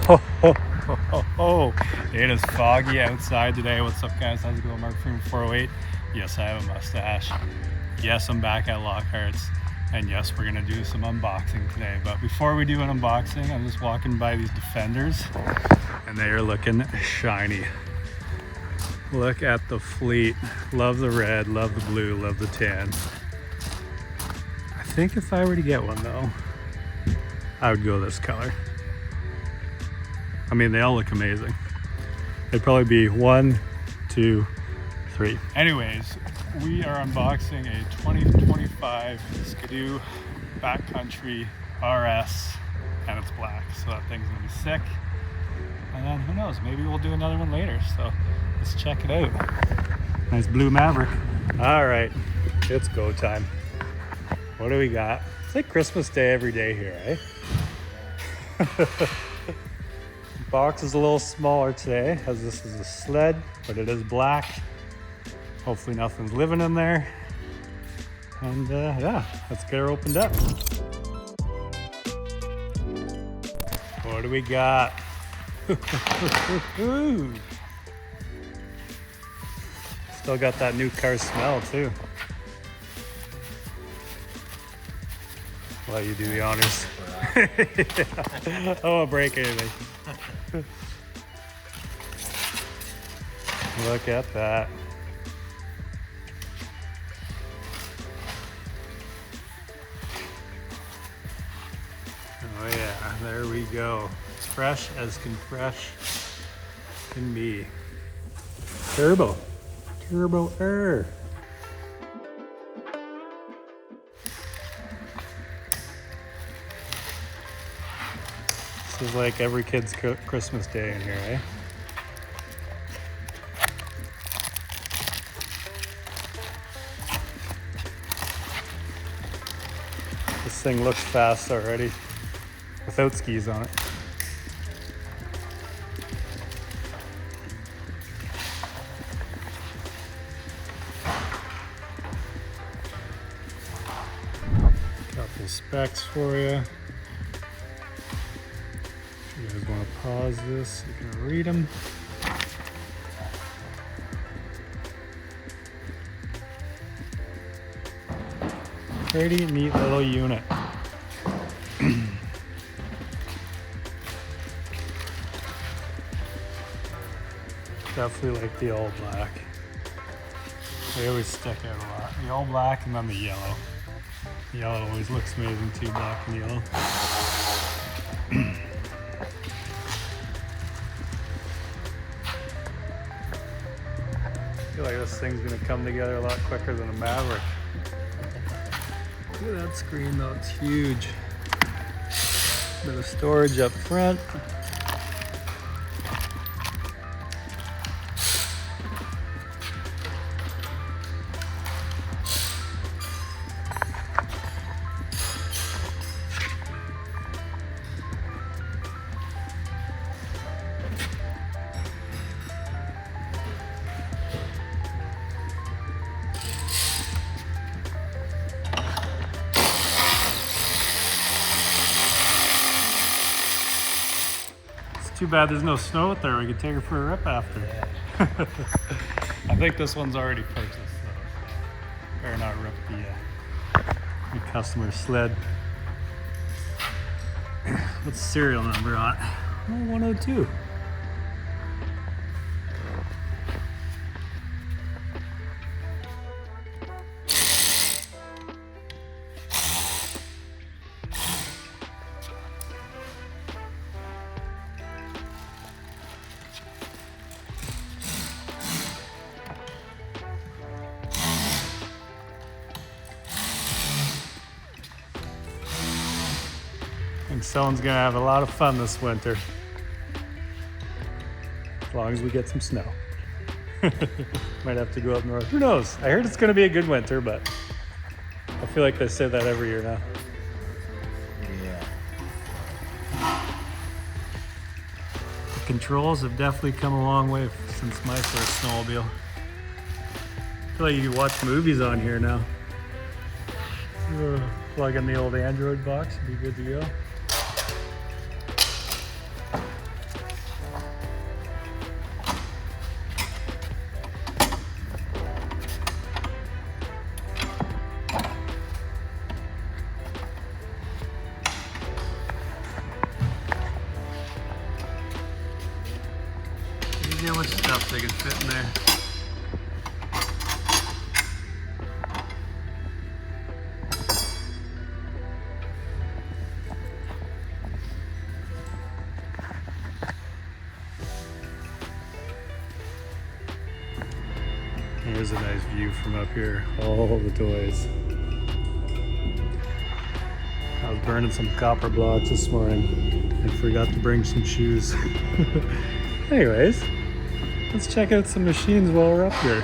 It is foggy outside today. What's up, guys? How's it going? Mark Freeman 408. Yes, I have a mustache. Yes, I'm back at Lockhart's. And yes, we're gonna do some unboxing today. But before we do an unboxing, I'm just walking by these Defenders and they are looking shiny. Look at the fleet. Love the red, love the blue, love the tan. I think if I were to get one though, I would go this color. I mean, they all look amazing. They'd probably be 1, 2, 3. Anyways, we are unboxing a 2025 Ski Doo Backcountry XRS, and it's black, so that thing's gonna be sick. And then who knows, maybe we'll do another one later, so let's check it out. Nice blue Maverick. All right, it's go time. What do we got? It's like Christmas Day every day here, eh? Box is a little smaller today, as this is a sled, but it is black. Hopefully nothing's living in there. And yeah, let's get her opened up. What do we got? Still got that new car smell too. Let you do the honors. Yeah. I won't break anything. Look at that. Oh yeah, there we go. As fresh as can be. Turbo air. This is like every kid's Christmas day in here, eh? This thing looks fast already, without skis on it. Couple specs for you. If you guys want to pause this, you can read them. Pretty neat little unit. Definitely like the all black. They always stick out a lot. The all black and then the yellow. The yellow always looks amazing too, black and yellow. I feel like this thing's gonna come together a lot quicker than a Maverick. Look at that screen though, it's huge. Bit of storage up front. Too bad there's no snow out there. We could take her for a rip after. Yeah. I think this one's already purchased, so better not rip the customer sled. What's the serial number on it? Oh, 102. I think someone's gonna have a lot of fun this winter. As long as we get some snow. Might have to go up north. Who knows? I heard it's gonna be a good winter, but I feel like they say that every year now. Yeah. The controls have definitely come a long way since my first snowmobile. I feel like you can watch movies on here now. Plug in the old Android box, be good to go. fit in there. Here's a nice view from up here, all the toys. I was burning some copper blocks this morning and forgot to bring some shoes. Anyways, let's check out some machines while we're up here.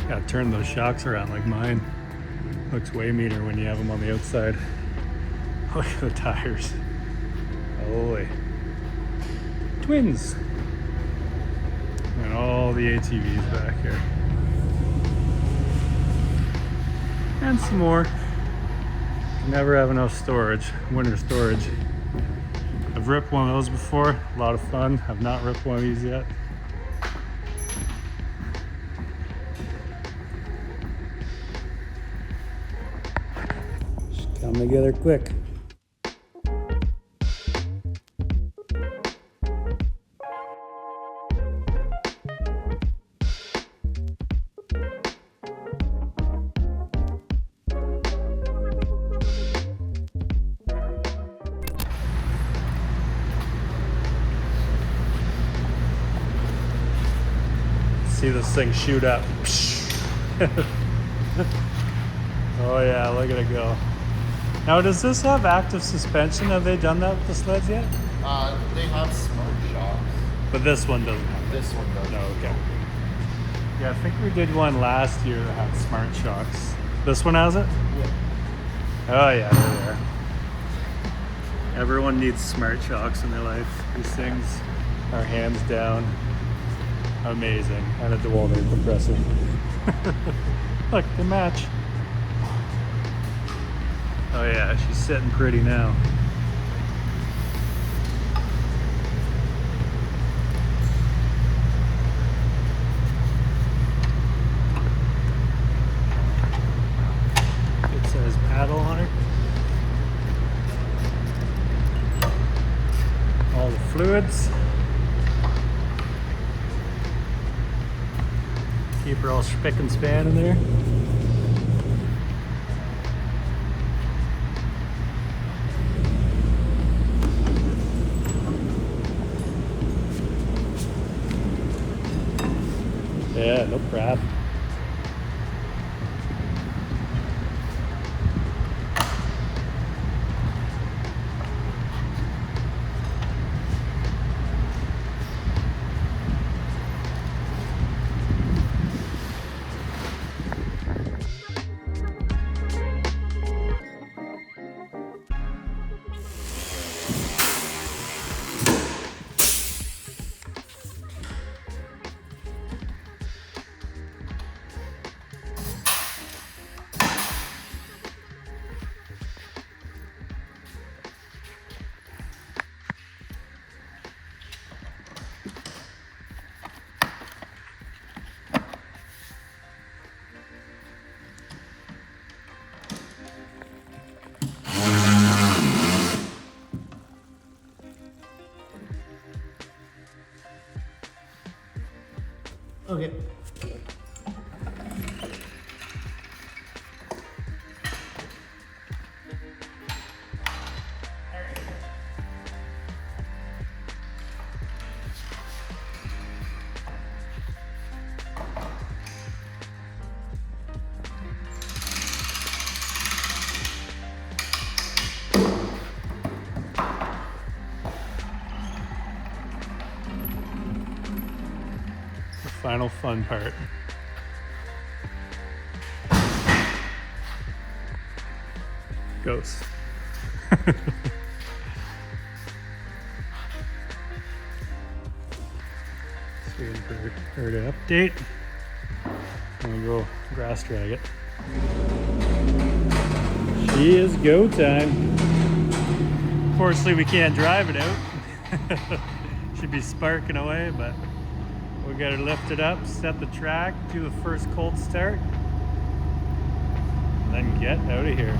Gotta turn those shocks around like mine. Looks way meaner when you have them on the outside. Look at the tires. Holy. Twins. And all the ATVs back here. And some more. Can never have enough storage, winter storage. I've ripped one of those before, a lot of fun. I've not ripped one of these yet. Just come together quick. See this thing shoot up. Oh yeah, look at it go. Now does this have active suspension? Have they done that with the sleds yet? They have smart shocks. But this one doesn't have This one does. No, okay. Yeah, I think we did one last year that had smart shocks. This one has it? Yeah. Oh yeah, they're there. Everyone needs smart shocks in their life. These things are hands down amazing. And a dual air compressor. Look, they match. Oh yeah, she's sitting pretty now. It says paddle on her. All the fluids. Keep her all spick and span in there. Yeah, no crap. Okay. Final fun part. Ghost. Just waiting for her to update. I'm gonna go grass drag it. She is go time. Unfortunately, we can't drive it out. Should be sparking away, but we gotta lift it up, set the track, do the first cold start, then get out of here.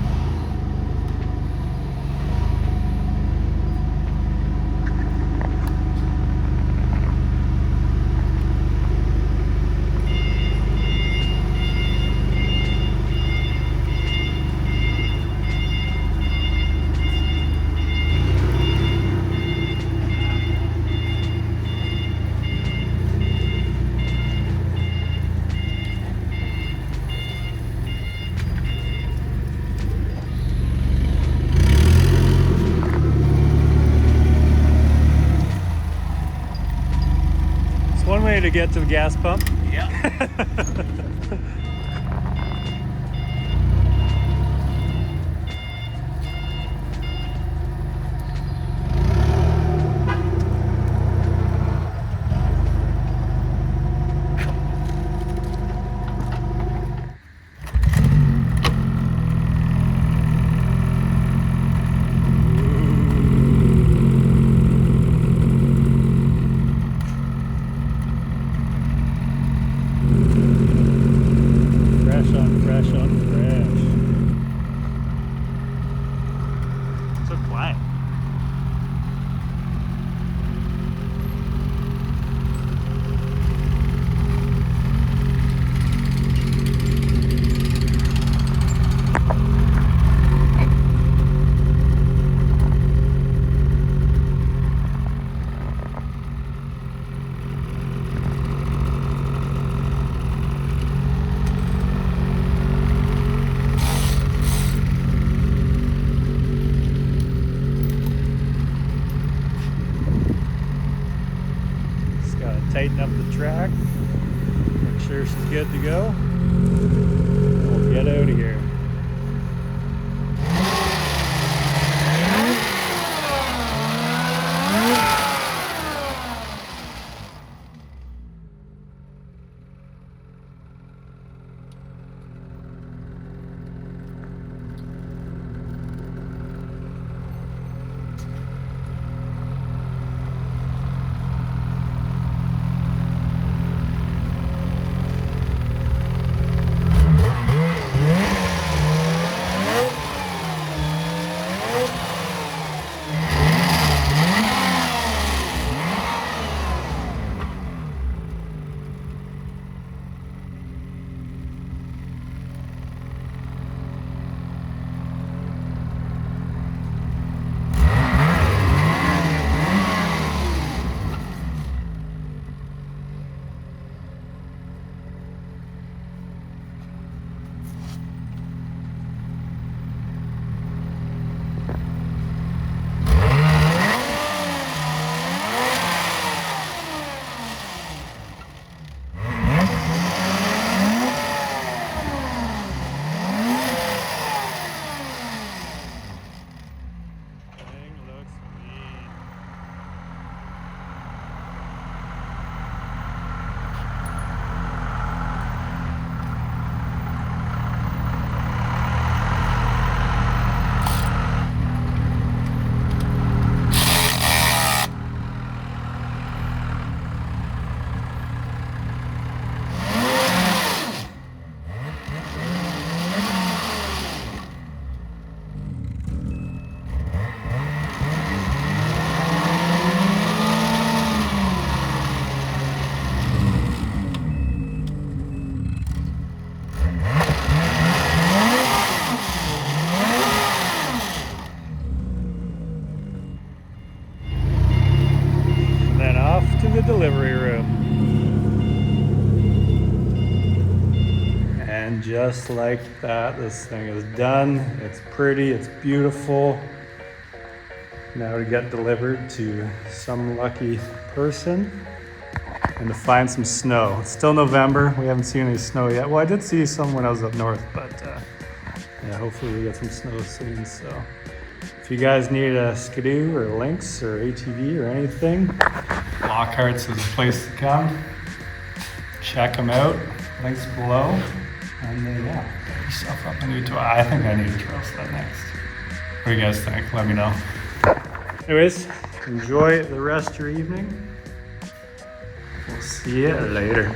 ready to get to the gas pump? Yeah. Fresh on fresh. So quiet. Tighten up the track, make sure she's good to go. We'll get out of here. To the delivery room. And just like that, this thing is done. It's pretty, it's beautiful. Now to get delivered to some lucky person and to find some snow. It's still November. We haven't seen any snow yet. Well, I did see some when I was up north, but yeah, hopefully we get some snow soon. So if you guys need a Ski Doo or Lynx or ATV or anything, Lockhart's is the place to come. Check them out. Links below. And yeah, get yourself up a new toy. I think I need a trail sled next. What do you guys think? Let me know. Anyways, enjoy the rest of your evening. We'll see you later.